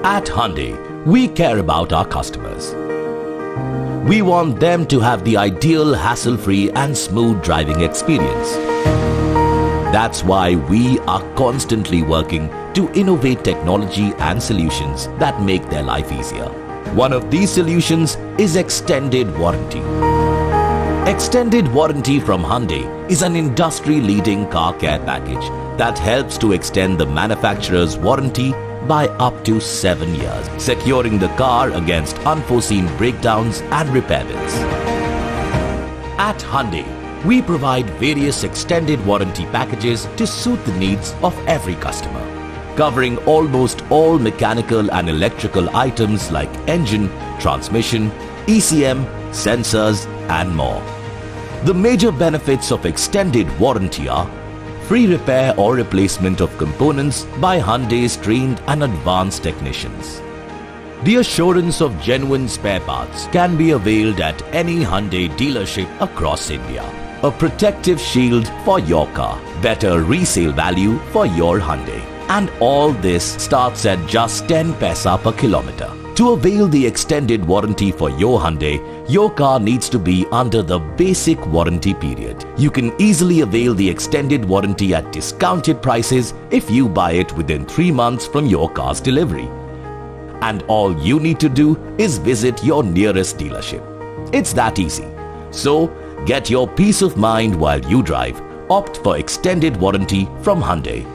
At Hyundai, we care about our customers. We want them to have the ideal hassle-free and smooth driving experience. That's why we are constantly working to innovate technology and solutions that make their life easier. One of these solutions is extended warranty. Extended warranty from Hyundai is an industry-leading car care package that helps to extend the manufacturer's warranty by up to 7 years, securing the car against unforeseen breakdowns and repair bills. At Hyundai, we provide various extended warranty packages to suit the needs of every customer, covering almost all mechanical and electrical items like engine, transmission, ECM, sensors, and more. The major benefits of extended warranty are free repair or replacement of components by Hyundai's trained and advanced technicians. The assurance of genuine spare parts can be availed at any Hyundai dealership across India. A protective shield for your car, better resale value for your Hyundai. And all this starts at just 10 paisa per kilometer. To avail the extended warranty for your Hyundai, your car needs to be under the basic warranty period. You can easily avail the extended warranty at discounted prices if you buy it within 3 months from your car's delivery. And all you need to do is visit your nearest dealership. It's that easy. So, get your peace of mind while you drive. Opt for extended warranty from Hyundai.